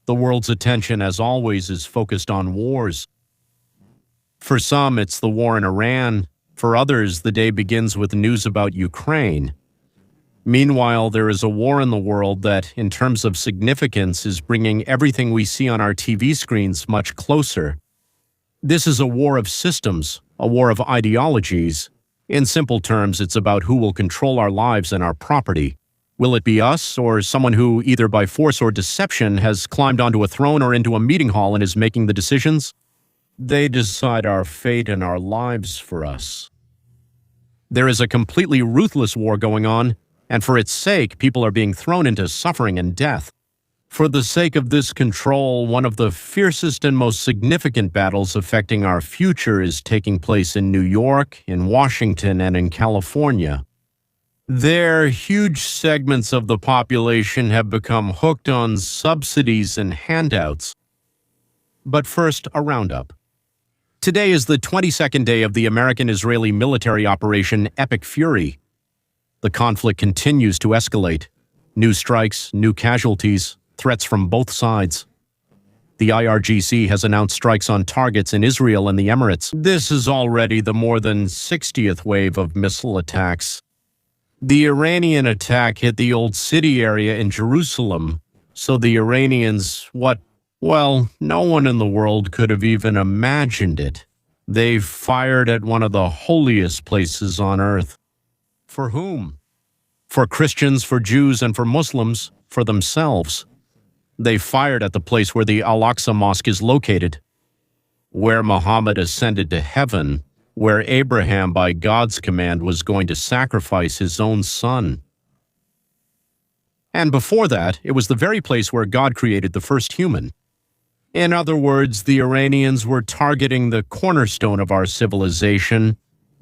The world's attention, as always, is focused on wars. For some, it's the war in Iran. For others, the day begins with news about Ukraine. Meanwhile, there is a war in the world that, in terms of significance, is bringing everything we see on our TV screens much closer. This is a war of systems, a war of ideologies. In simple terms, it's about who will control our lives and our property. Will it be us, or someone who, either by force or deception, has climbed onto a throne or into a meeting hall and is making the decisions? They decide our fate and our lives for us. There is a completely ruthless war going on, and for its sake, people are being thrown into suffering and death. For the sake of this control, one of the fiercest and most significant battles affecting our future is taking place in New York, in Washington, and in California. There, huge segments of the population have become hooked on subsidies and handouts. But first, a roundup. Today is the 22nd day of the American-Israeli military operation Epic Fury. The conflict continues to escalate. New strikes, new casualties, threats from both sides. The IRGC has announced strikes on targets in Israel and the Emirates. This is already the more than 60th wave of missile attacks. The Iranian attack hit the Old City area in Jerusalem, so the Iranians, well, no one in the world could have even imagined it. They fired at one of the holiest places on earth. For whom? For Christians, for Jews, and for Muslims, for themselves. They fired at the place where the Al-Aqsa Mosque is located, where Muhammad ascended to heaven, where Abraham, by God's command, was going to sacrifice his own son. And before that, it was the very place where God created the first human. In other words, the Iranians were targeting the cornerstone of our civilization,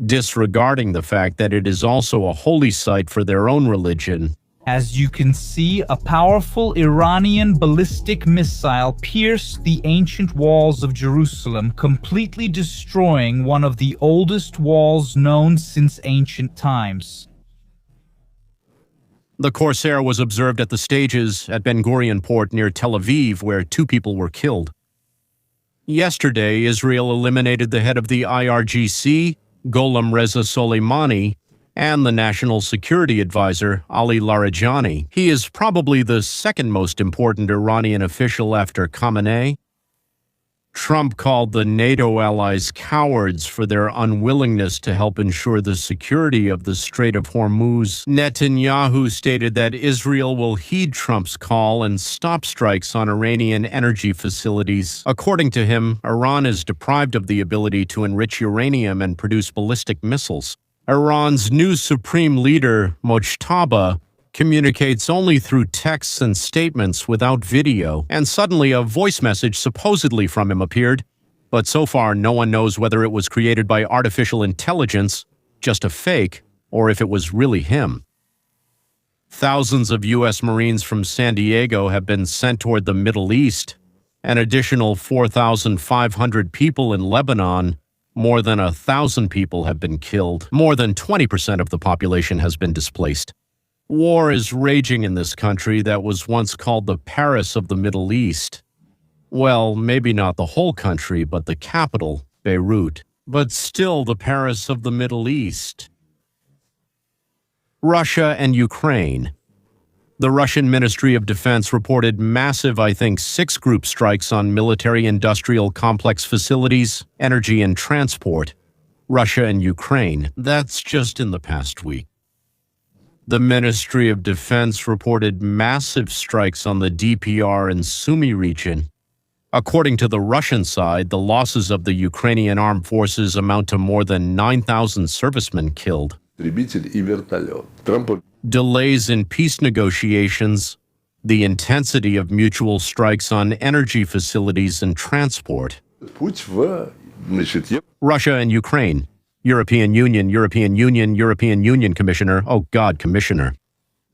disregarding the fact that it is also a holy site for their own religion. As you can see, a powerful Iranian ballistic missile pierced the ancient walls of Jerusalem, completely destroying one of the oldest walls known since ancient times. The Corsair was observed at the stages at Ben Gurion Port near Tel Aviv, where 2 people were killed. Yesterday, Israel eliminated the head of the IRGC, Gholam Reza Soleimani, and the National Security Advisor, Ali Larijani. He is probably the second most important Iranian official after Khamenei. Trump called the NATO allies cowards for their unwillingness to help ensure the security of the Strait of Hormuz. Netanyahu stated that Israel will heed Trump's call and stop strikes on Iranian energy facilities. According to him, Iran is deprived of the ability to enrich uranium and produce ballistic missiles. Iran's new supreme leader, Mojtaba, communicates only through texts and statements without video, and suddenly a voice message supposedly from him appeared, but so far no one knows whether it was created by artificial intelligence, just a fake, or if it was really him. Thousands of U.S. Marines from San Diego have been sent toward the Middle East. An additional 4,500 people in Lebanon. More than 1,000 people have been killed. More than 20% of the population has been displaced. War is raging in this country that was once called the Paris of the Middle East. Well, maybe not the whole country, but the capital, Beirut. But still the Paris of the Middle East. Russia and Ukraine. The Russian Ministry of Defense reported massive, 6 group strikes on military-industrial complex facilities, energy and transport. Russia and Ukraine. That's just in the past week. The Ministry of Defense reported massive strikes on the DPR and Sumy region. According to the Russian side, the losses of the Ukrainian armed forces amount to more than 9,000 servicemen killed. Delays in peace negotiations, the intensity of mutual strikes on energy facilities and transport. Russia and Ukraine. European Union Commissioner. Oh God, Commissioner.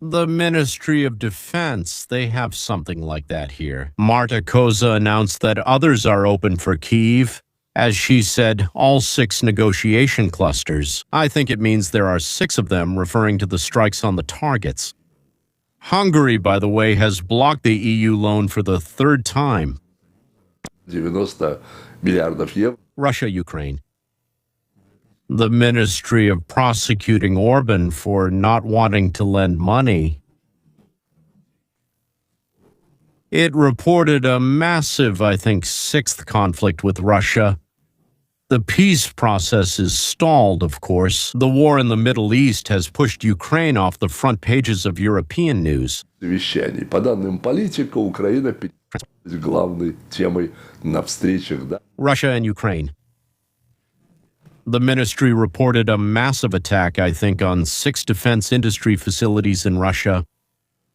The Ministry of Defense, they have something like that here. Marta Koza announced that others are open for Kyiv. As she said, all 6 negotiation clusters. I think it means there are 6 of them, referring to the strikes on the targets. Hungary, by the way, has blocked the EU loan for the third time. 90 миллиардов евро. Russia, Ukraine. The Ministry of prosecuting Orban for not wanting to lend money. It reported a massive, I think, sixth conflict with Russia. The peace process is stalled, of course. The war in the Middle East has pushed Ukraine off the front pages of European news. Совещаний. По данным политика, Украина главной темой на встречах. Да? Russia and Ukraine. The ministry reported a massive attack, I think, on 6 defense industry facilities in Russia.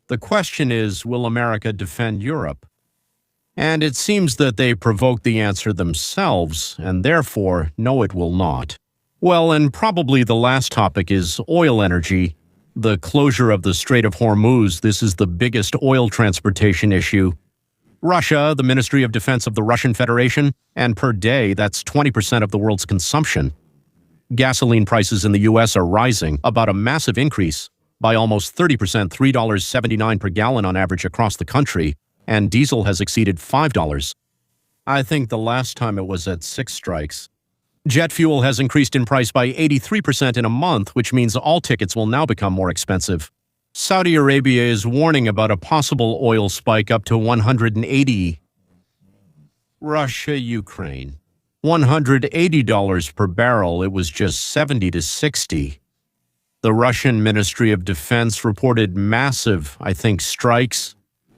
The question is, will America defend Europe? And it seems that they provoked the answer themselves, and therefore, no, it will not. Well, and probably the last topic is oil energy. The closure of the Strait of Hormuz, this is the biggest oil transportation issue. Russia, the Ministry of Defense of the Russian Federation, and per day, that's 20% of the world's consumption. Gasoline prices in the U.S. are rising, about a massive increase, by almost 30%, $3.79 per gallon on average across the country, and diesel has exceeded $5. I think the last time it was at 6 strikes. Jet fuel has increased in price by 83% in a month, which means all tickets will now become more expensive. Saudi Arabia is warning about a possible oil spike up to 180. Russia, Ukraine. $180 per barrel, it was just 70 to 60. The Russian Ministry of Defense reported massive, I think, strikes.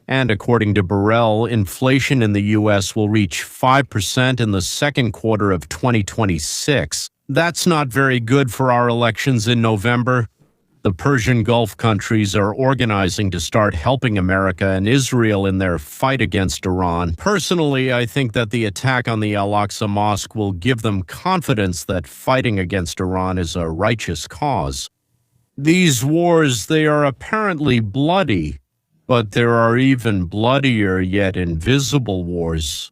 And according to Burrell, inflation in the U.S. will reach 5% in the second quarter of 2026. That's not very good for our elections in November. The Persian Gulf countries are organizing to start helping America and Israel in their fight against Iran. Personally, I think that the attack on the Al-Aqsa Mosque will give them confidence that fighting against Iran is a righteous cause. These wars, they are apparently bloody, but there are even bloodier yet invisible wars.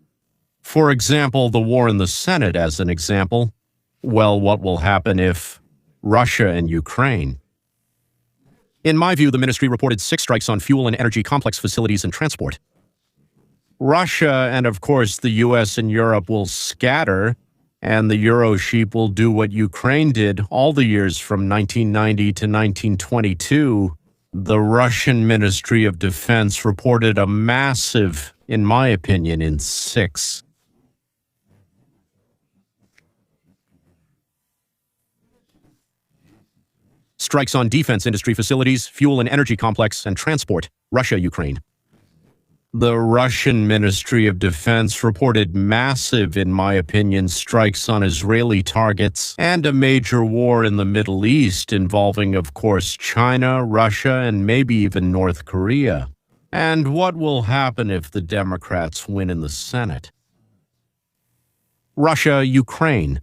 For example, the war in the Senate as an example. Well, what will happen if Russia and Ukraine? In my view, the ministry reported 6 strikes on fuel and energy complex facilities and transport. Russia and, of course, the U.S. and Europe will scatter, and the Euro sheep will do what Ukraine did all the years from 1990 to 1922. The Russian Ministry of Defense reported a massive, in my opinion, in 6. Strikes on defense industry facilities, fuel and energy complex, and transport. Russia, Ukraine. The Russian Ministry of Defense reported massive, in my opinion, strikes on Israeli targets and a major war in the Middle East involving, of course, China, Russia, and maybe even North Korea. And what will happen if the Democrats win in the Senate? Russia, Ukraine.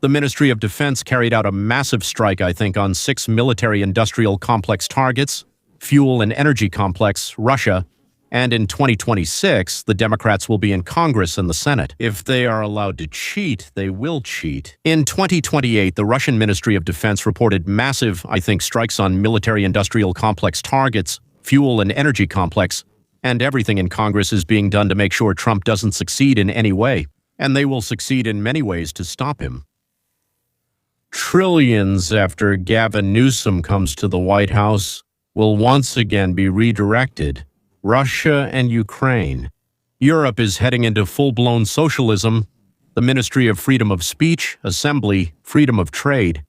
The Ministry of Defense carried out a massive strike, I think, on 6 military-industrial complex targets, fuel and energy complex, Russia, and in 2026, the Democrats will be in Congress and the Senate. If they are allowed to cheat, they will cheat. In 2028, the Russian Ministry of Defense reported massive, I think, strikes on military-industrial complex targets, fuel and energy complex, and everything in Congress is being done to make sure Trump doesn't succeed in any way, and they will succeed in many ways to stop him. Trillions after Gavin Newsom comes to the White House will once again be redirected. Russia and Ukraine. Europe is heading into full-blown socialism. The Ministry of Freedom of Speech, Assembly, Freedom of Trade.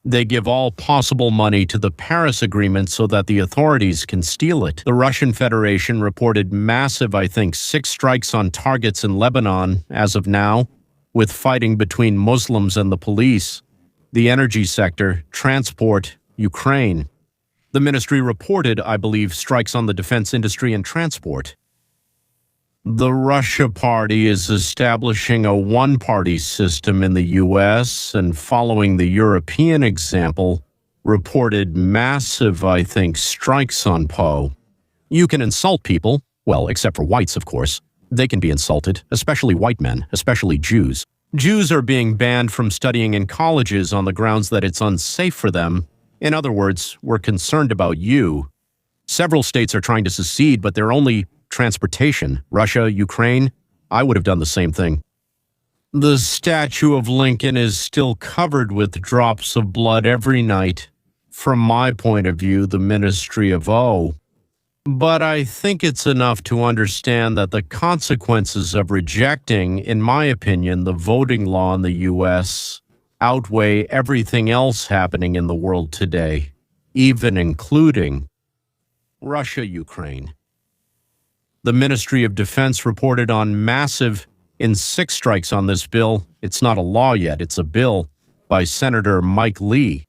They give all possible money to the Paris Agreement so that the authorities can steal it. The Russian Federation reported massive, I think, 6 strikes on targets in Lebanon as of now, with fighting between Muslims and the police. The energy sector, transport, Ukraine. The ministry reported, I believe, strikes on the defense industry and transport. The Russia Party is establishing a one-party system in the U.S. and following the European example, reported massive, I think, strikes on Poe. You can insult people, well, except for whites, of course. They can be insulted, especially white men, especially Jews. Jews are being banned from studying in colleges on the grounds that it's unsafe for them. In other words, we're concerned about you. Several states are trying to secede, but they're only transportation. Russia, Ukraine, I would have done the same thing. The statue of Lincoln is still covered with drops of blood every night. From my point of view, the Ministry of O. But I think it's enough to understand that the consequences of rejecting, in my opinion, the voting law in the U.S. outweigh everything else happening in the world today, even including Russia, Ukraine. The Ministry of Defense reported on massive in 6 strikes on this bill. It's not a law yet, it's a bill by Senator Mike Lee.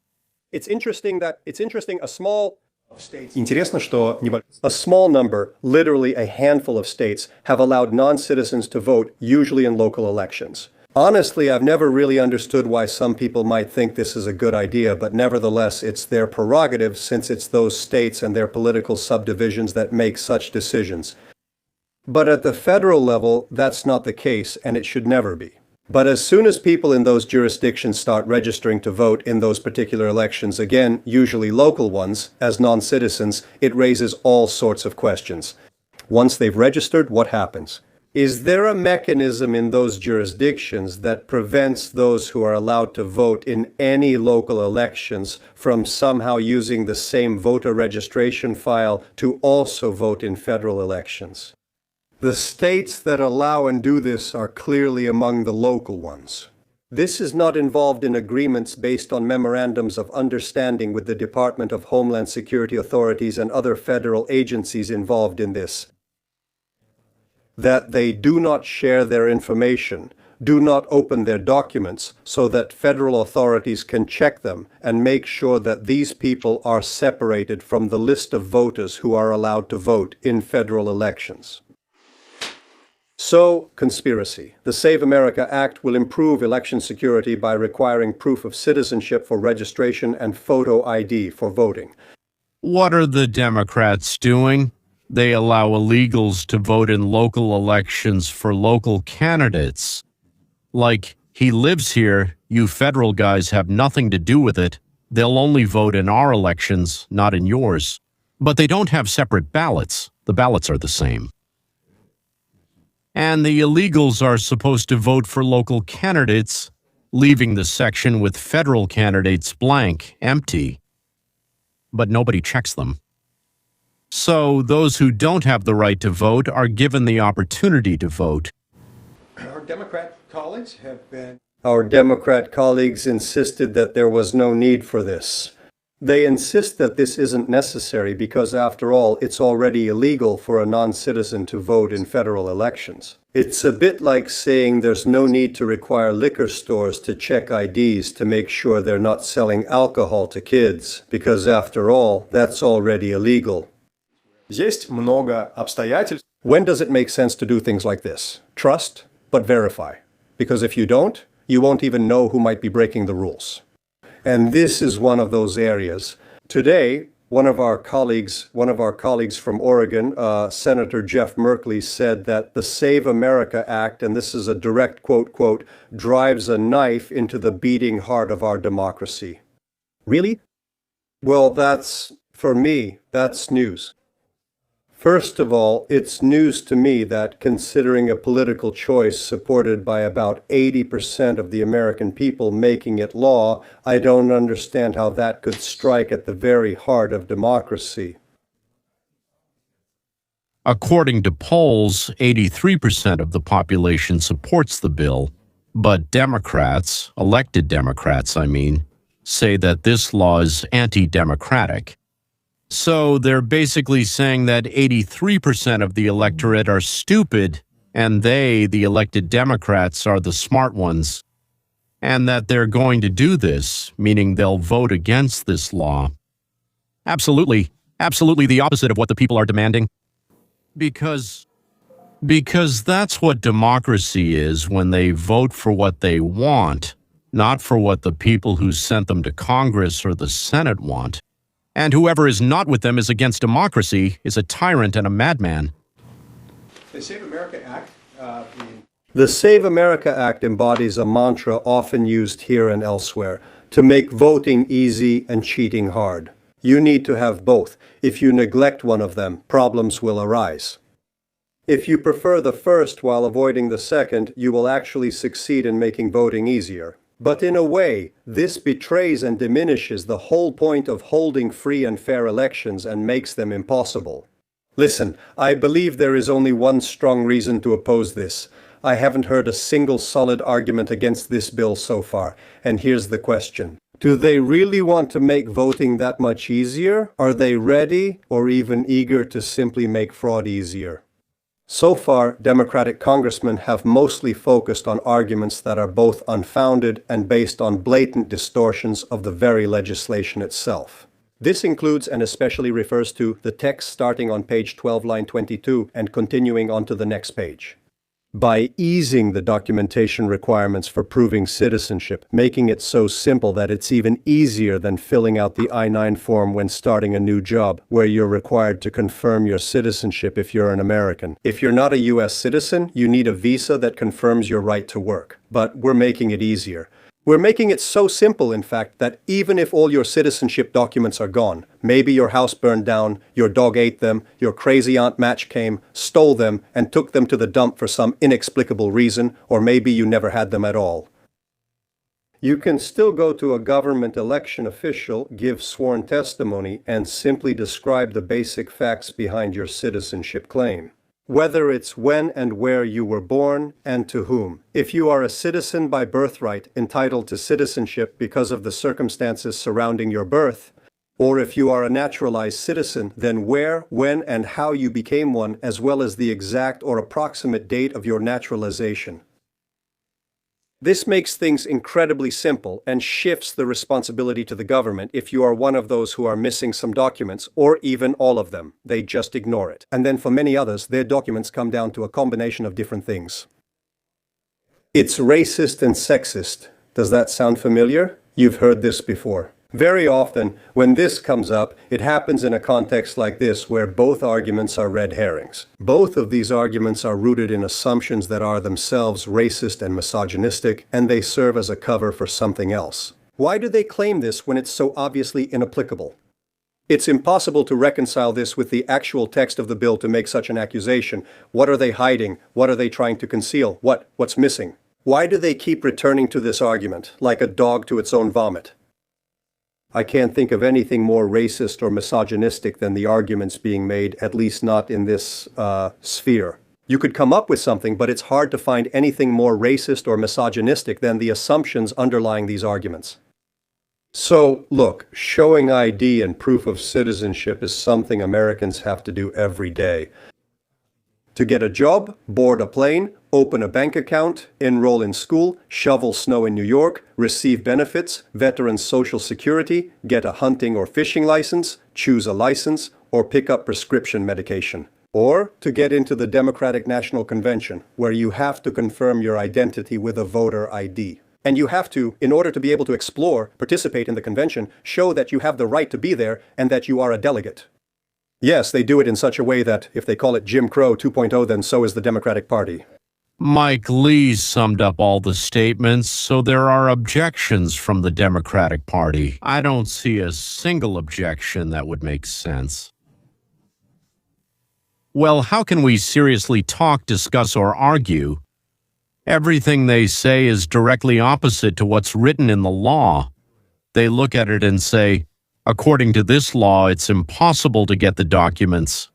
It's interesting a small states. Интересно, что a small number, literally a handful of states, have allowed non-citizens to vote, usually in local elections. Honestly, I've never really understood why some people might think this is a good idea, but nevertheless, it's their prerogative since it's those states and their political subdivisions that make such decisions. But at the federal level, that's not the case, and it should never be. But as soon as people in those jurisdictions start registering to vote in those particular elections, again, usually local ones, as non-citizens, it raises all sorts of questions. Once they've registered, what happens? Is there a mechanism in those jurisdictions that prevents those who are allowed to vote in any local elections from somehow using the same voter registration file to also vote in federal elections? The states that allow and do this are clearly among the local ones. This is not involved in agreements based on memorandums of understanding with the Department of Homeland Security authorities and other federal agencies involved in this. That they do not share their information, do not open their documents so that federal authorities can check them and make sure that these people are separated from the list of voters who are allowed to vote in federal elections. So, conspiracy. The Save America Act will improve election security by requiring proof of citizenship for registration and photo ID for voting. What are the Democrats doing? They allow illegals to vote in local elections for local candidates. Like, he lives here, you federal guys have nothing to do with it. They'll only vote in our elections, not in yours. But they don't have separate ballots. The ballots are the same. And the illegals are supposed to vote for local candidates, leaving the section with federal candidates blank, empty. But nobody checks them. So those who don't have the right to vote are given the opportunity to vote. Our Democrat colleagues insisted that there was no need for this. They insist that this isn't necessary because, after all, it's already illegal for a non-citizen to vote in federal elections. It's a bit like saying there's no need to require liquor stores to check IDs to make sure they're not selling alcohol to kids, because, after all, that's already illegal. Есть много обстоятельств. When does it make sense to do things like this? Trust, but verify. Because if you don't, you won't even know who might be breaking the rules. And this is one of those areas. Today, one of our colleagues from Oregon, Senator Jeff Merkley, said that the Save America Act, and this is a direct quote, drives a knife into the beating heart of our democracy. Really? Well, for me, that's news. First of all, it's news to me that, considering a political choice supported by about 80% of the American people making it law, I don't understand how that could strike at the very heart of democracy. According to polls, 83% of the population supports the bill, but Democrats, elected Democrats, say that this law is anti-democratic. So they're basically saying that 83% of the electorate are stupid, and they, the elected Democrats, are the smart ones, and that they're going to do this, meaning they'll vote against this law. Absolutely the opposite of what the people are demanding. Because that's what democracy is when they vote for what they want, not for what the people who sent them to Congress or the Senate want. And whoever is not with them is against democracy, is a tyrant and a madman. The Save America Act. The Save America Act embodies a mantra often used here and elsewhere: to make voting easy and cheating hard. You need to have both. If you neglect one of them, problems will arise. If you prefer the first while avoiding the second, you will actually succeed in making voting easier. But in a way, this betrays and diminishes the whole point of holding free and fair elections and makes them impossible. Listen, I believe there is only one strong reason to oppose this. I haven't heard a single solid argument against this bill so far, and here's the question. Do they really want to make voting that much easier? Are they ready or even eager to simply make fraud easier? So far, Democratic congressmen have mostly focused on arguments that are both unfounded and based on blatant distortions of the very legislation itself. This includes and especially refers to the text starting on page 12, line 22, and continuing onto the next page. By easing the documentation requirements for proving citizenship, making it so simple that it's even easier than filling out the I-9 form when starting a new job, where you're required to confirm your citizenship if you're an American. If you're not a U.S. citizen, you need a visa that confirms your right to work. But we're making it easier. We're making it so simple, in fact, that even if all your citizenship documents are gone, maybe your house burned down, your dog ate them, your crazy Aunt Match came, stole them, and took them to the dump for some inexplicable reason, or maybe you never had them at all. You can still go to a government election official, give sworn testimony, and simply describe the basic facts behind your citizenship claim. Whether it's when and where you were born and to whom. If you are a citizen by birthright entitled to citizenship because of the circumstances surrounding your birth, or if you are a naturalized citizen, then where, when, and how you became one, as well as the exact or approximate date of your naturalization. This makes things incredibly simple and shifts the responsibility to the government if you are one of those who are missing some documents, or even all of them. They just ignore it. And then for many others, their documents come down to a combination of different things. It's racist and sexist. Does that sound familiar? You've heard this before. Very often, when this comes up, it happens in a context like this where both arguments are red herrings. Both of these arguments are rooted in assumptions that are themselves racist and misogynistic, and they serve as a cover for something else. Why do they claim this when it's so obviously inapplicable? It's impossible to reconcile this with the actual text of the bill to make such an accusation. What are they hiding? What are they trying to conceal? What's missing? Why do they keep returning to this argument, like a dog to its own vomit? I can't think of anything more racist or misogynistic than the arguments being made, at least not in this sphere. You could come up with something, but it's hard to find anything more racist or misogynistic than the assumptions underlying these arguments. So, look, showing ID and proof of citizenship is something Americans have to do every day. To get a job, board a plane, open a bank account, enroll in school, shovel snow in New York, receive benefits, veterans Social Security, get a hunting or fishing license, choose a license, or pick up prescription medication. Or to get into the Democratic National Convention, where you have to confirm your identity with a voter ID. And you have to, in order to be able to explore, participate in the convention, show that you have the right to be there and that you are a delegate. Yes, they do it in such a way that if they call it Jim Crow 2.0, then so is the Democratic Party. Mike Lee summed up all the statements, so there are objections from the Democratic Party. I don't see a single objection that would make sense. Well, how can we seriously talk, discuss, or argue? Everything they say is directly opposite to what's written in the law. They look at it and say, according to this law, it's impossible to get the documents.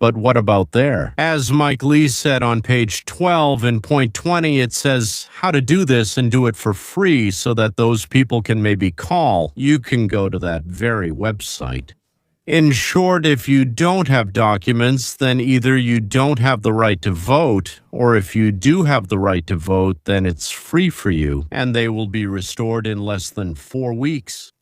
But what about there? As Mike Lee said on page 12 in point 20, it says how to do this and do it for free so that those people can maybe call. You can go to that very website. In short, if you don't have documents, then either you don't have the right to vote, or if you do have the right to vote, then it's free for you, and they will be restored in less than 4 weeks.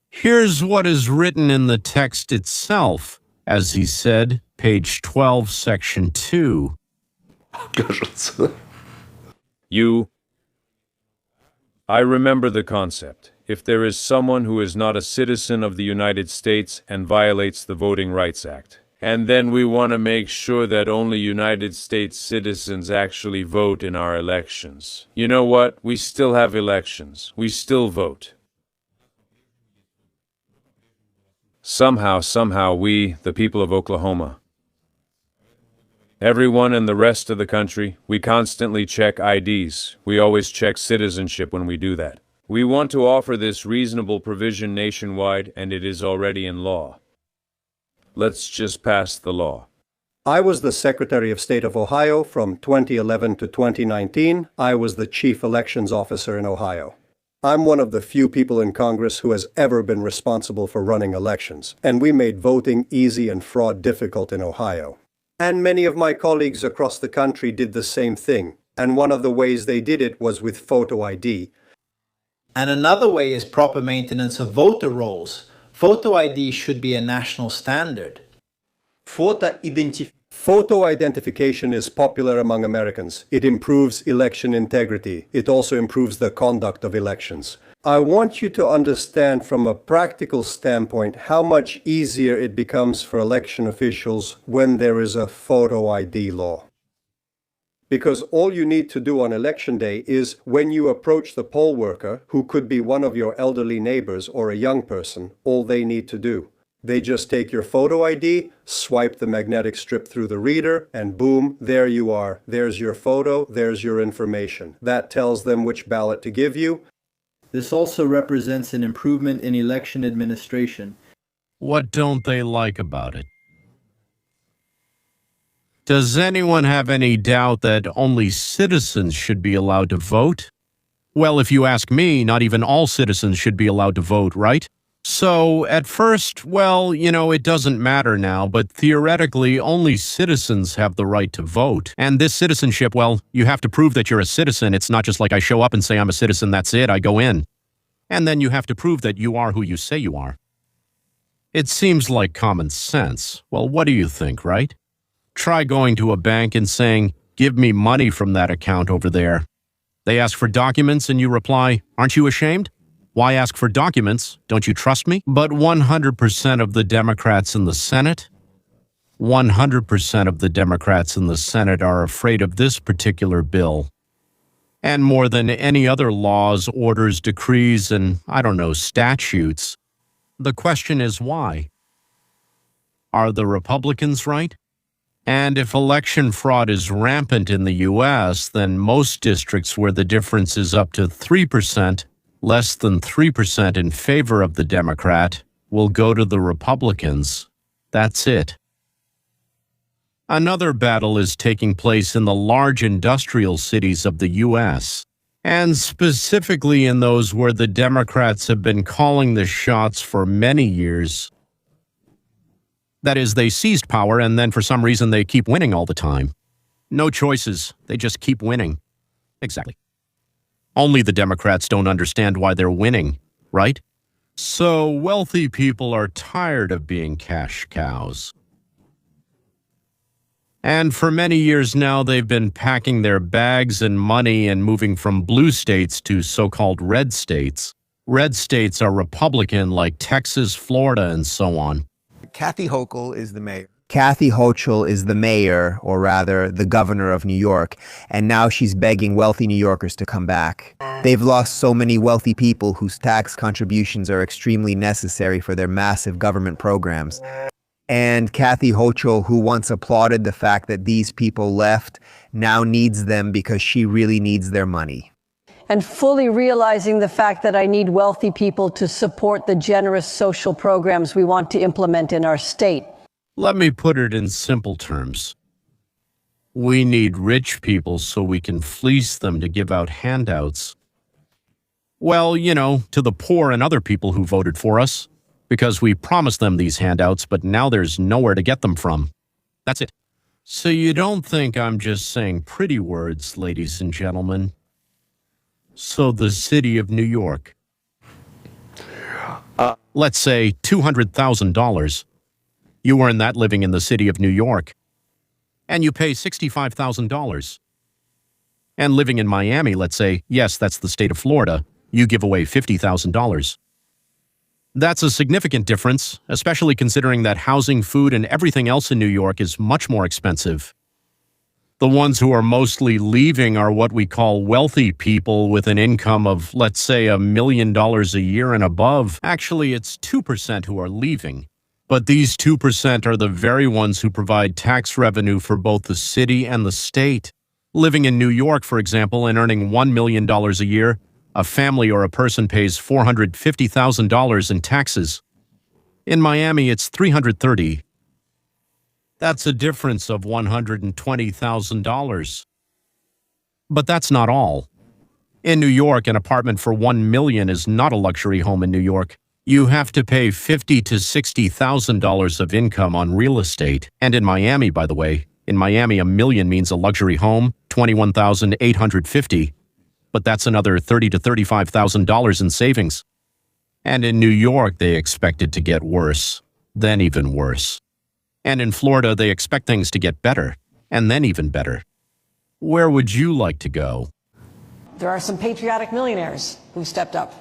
Here's what is written in the text itself. As he said, page 12, section 2. Кажется. I remember the concept. If there is someone who is not a citizen of the United States and violates the Voting Rights Act, and then we want to make sure that only United States citizens actually vote in our elections. You know what? We still have elections. We still vote. Somehow we, the people of Oklahoma, everyone in the rest of the country, we constantly check IDs. We always check citizenship when we do that. We want to offer this reasonable provision nationwide, and it is already in law. Let's just pass the law. I was the Secretary of State of Ohio from 2011 to 2019. I was the Chief Elections Officer in Ohio. I'm one of the few people in Congress who has ever been responsible for running elections, and we made voting easy and fraud difficult in Ohio. And many of my colleagues across the country did the same thing, and one of the ways they did it was with photo ID. And another way is proper maintenance of voter rolls. Photo ID should be a national standard. Photo identification is popular among Americans. It improves election integrity. It also improves the conduct of elections. I want you to understand from a practical standpoint how much easier it becomes for election officials when there is a photo ID law. Because all you need to do on election day is, when you approach the poll worker, who could be one of your elderly neighbors or a young person, all they need to do. They just take your photo ID, swipe the magnetic strip through the reader, and boom, there you are. There's your photo, there's your information. That tells them which ballot to give you. This also represents an improvement in election administration. What don't they like about it? Does anyone have any doubt that only citizens should be allowed to vote? Well, if you ask me, not even all citizens should be allowed to vote, right? So, at first, well, it doesn't matter now, but theoretically, only citizens have the right to vote. And this citizenship, well, you have to prove that you're a citizen. It's not just like I show up and say I'm a citizen, that's it, I go in. And then you have to prove that you are who you say you are. It seems like common sense. Well, what do you think, right? Try going to a bank and saying, "Give me money from that account over there." They ask for documents and you reply, "Aren't you ashamed? Why ask for documents? Don't you trust me?" But 100% of the Democrats in the Senate, 100% of the Democrats in the Senate are afraid of this particular bill. And more than any other laws, orders, decrees, and, statutes, the question is why? Are the Republicans right? And if election fraud is rampant in the U.S., then most districts where the difference is up to 3%, less than 3% in favor of the Democrat, will go to the Republicans. That's it. Another battle is taking place in the large industrial cities of the U.S., and specifically in those where the Democrats have been calling the shots for many years. That is, they seized power and then for some reason they keep winning all the time. No choices, they just keep winning. Exactly. Only the Democrats don't understand why they're winning, right? So wealthy people are tired of being cash cows. And for many years now, they've been packing their bags and money and moving from blue states to so-called red states. Red states are Republican, like Texas, Florida, and so on. Kathy Hochul is the mayor. Kathy Hochul is the mayor, or rather, the governor of New York, and now she's begging wealthy New Yorkers to come back. They've lost so many wealthy people whose tax contributions are extremely necessary for their massive government programs. And Kathy Hochul, who once applauded the fact that these people left, now needs them because she really needs their money. And fully realizing the fact that I need wealthy people to support the generous social programs we want to implement in our state. Let me put it in simple terms. We need rich people so we can fleece them to give out handouts. Well, to the poor and other people who voted for us, because we promised them these handouts, but now there's nowhere to get them from. That's it. So you don't think I'm just saying pretty words, ladies and gentlemen. So the city of New York, let's say $200,000. You earn that living in the city of New York, and you pay $65,000. And living in Miami, let's say, yes, that's the state of Florida, you give away $50,000. That's a significant difference, especially considering that housing, food, and everything else in New York is much more expensive. The ones who are mostly leaving are what we call wealthy people with an income of, let's say, $1 million a year and above. Actually, it's 2% who are leaving. But these 2% are the very ones who provide tax revenue for both the city and the state. Living in New York, for example, and earning $1 million a year, a family or a person pays $450,000 in taxes. In Miami, it's $330,000. That's a difference of $120,000. But that's not all. In New York, an apartment for $1 million is not a luxury home in New York. You have to pay $50,000 to $60,000 of income on real estate. And in Miami, by the way, in Miami, $1 million means a luxury home, $21,850. But that's another $30,000 to $35,000 in savings. And in New York, they expect it to get worse, then even worse. And in Florida, they expect things to get better, and then even better. Where would you like to go? There are some patriotic millionaires who stepped up.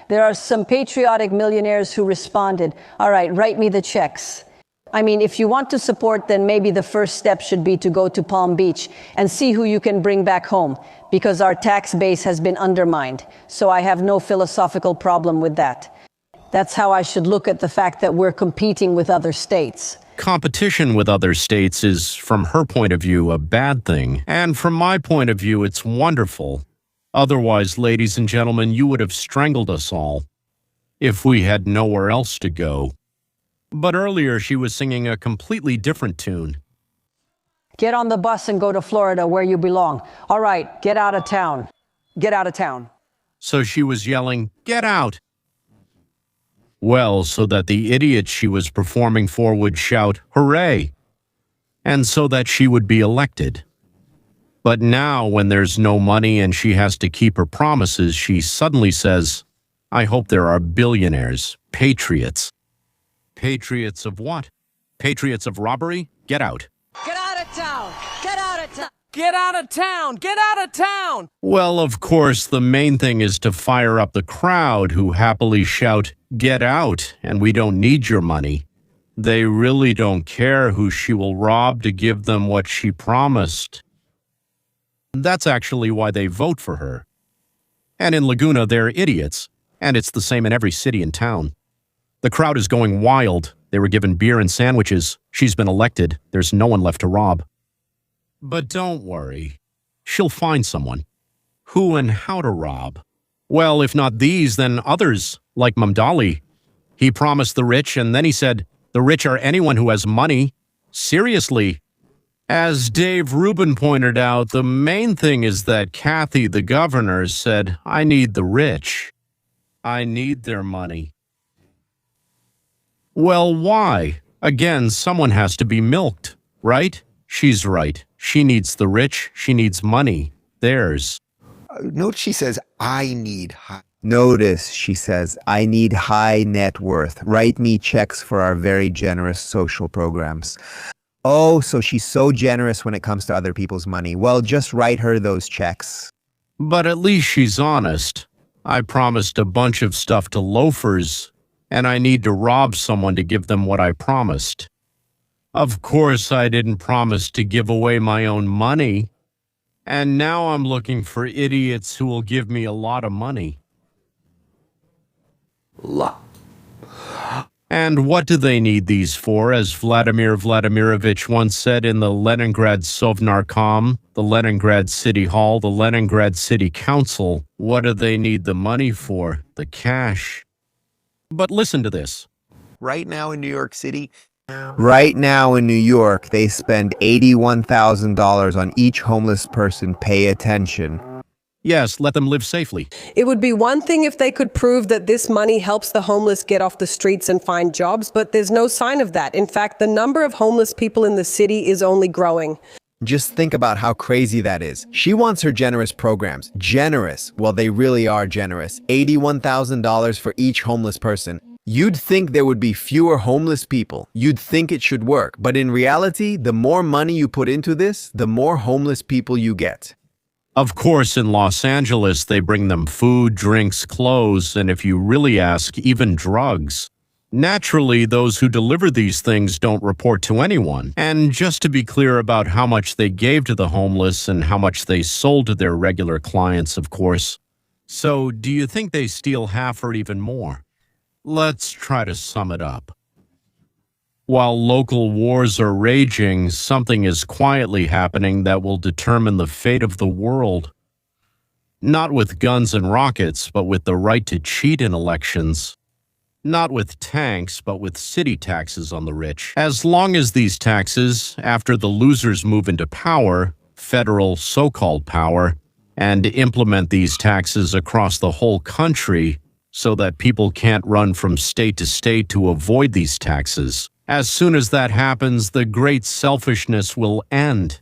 There are some patriotic millionaires who responded, all right, write me the checks. I mean, if you want to support, then maybe the first step should be to go to Palm Beach and see who you can bring back home, because our tax base has been undermined. So I have no philosophical problem with that. That's how I should look at the fact that we're competing with other states. Competition with other states is, from her point of view, a bad thing. And from my point of view, it's wonderful. Otherwise, ladies and gentlemen, you would have strangled us all if we had nowhere else to go. But earlier, she was singing a completely different tune. Get on the bus and go to Florida where you belong. All right, get out of town. Get out of town. So she was yelling, "Get out!" Well, so that the idiot she was performing for would shout, "Hooray!" And so that she would be elected. But now, when there's no money and she has to keep her promises, she suddenly says, I hope there are billionaires, patriots. Patriots of what? Patriots of robbery? Get out. Get out of town! Get out of town! Get out of town! Get out of town! Well, of course, the main thing is to fire up the crowd who happily shout, "Get out, and we don't need your money." They really don't care who she will rob to give them what she promised. That's actually why they vote for her. And in Laguna, they're idiots, and it's the same in every city and town. The crowd is going wild. They were given beer and sandwiches. She's been elected. There's no one left to rob. But don't worry. She'll find someone. Who and how to rob? Well, if not these, then others, like Mamdali. He promised the rich, and then he said, the rich are anyone who has money. Seriously. As Dave Rubin pointed out, the main thing is that Kathy, the governor, said, I need the rich. I need their money. Well, why? Again, someone has to be milked, right? She's right. She needs the rich. She needs money. Theirs. Note she says, I need high. Notice she says, I need high net worth. Write me checks for our very generous social programs. Oh, so she's so generous when it comes to other people's money. Well, just write her those checks. But at least she's honest. I promised a bunch of stuff to loafers, and I need to rob someone to give them what I promised. Of course, I didn't promise to give away my own money. And now I'm looking for idiots who will give me a lot of money. And what do they need these for? As Vladimir Vladimirovich once said in the Leningrad Sovnarkom, the Leningrad City Hall, the Leningrad City Council, what do they need the money for? The cash. But listen to this. Right now in New York City, Right now in New York, they spend $81,000 on each homeless person. Pay attention. Yes, let them live safely. It would be one thing if they could prove that this money helps the homeless get off the streets and find jobs, but there's no sign of that. In fact, the number of homeless people in the city is only growing. Just think about how crazy that is. She wants her generous programs. Generous. Well, they really are generous. $81,000 for each homeless person. You'd think there would be fewer homeless people. You'd think it should work. But in reality, the more money you put into this, the more homeless people you get. Of course, in Los Angeles, they bring them food, drinks, clothes, and if you really ask, even drugs. Naturally, those who deliver these things don't report to anyone. And just to be clear about how much they gave to the homeless and how much they sold to their regular clients, of course. So, do you think they steal half or even more? Let's try to sum it up. While local wars are raging, something is quietly happening that will determine the fate of the world. Not with guns and rockets, but with the right to cheat in elections. Not with tanks, but with city taxes on the rich. As long as these taxes, after the losers move into power, federal so-called power, and implement these taxes across the whole country so that people can't run from state to state to avoid these taxes. As soon as that happens, the great selfishness will end.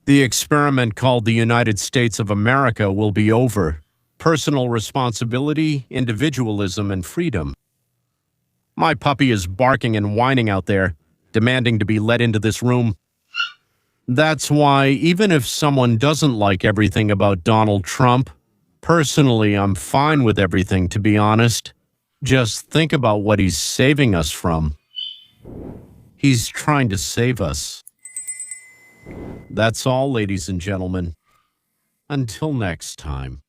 The experiment called the United States of America will be over. Personal responsibility, individualism, and freedom. My puppy is barking and whining out there, demanding to be let into this room. That's why, even if someone doesn't like everything about Donald Trump, personally, I'm fine with everything, to be honest. Just think about what he's saving us from. He's trying to save us. That's all, ladies and gentlemen. Until next time.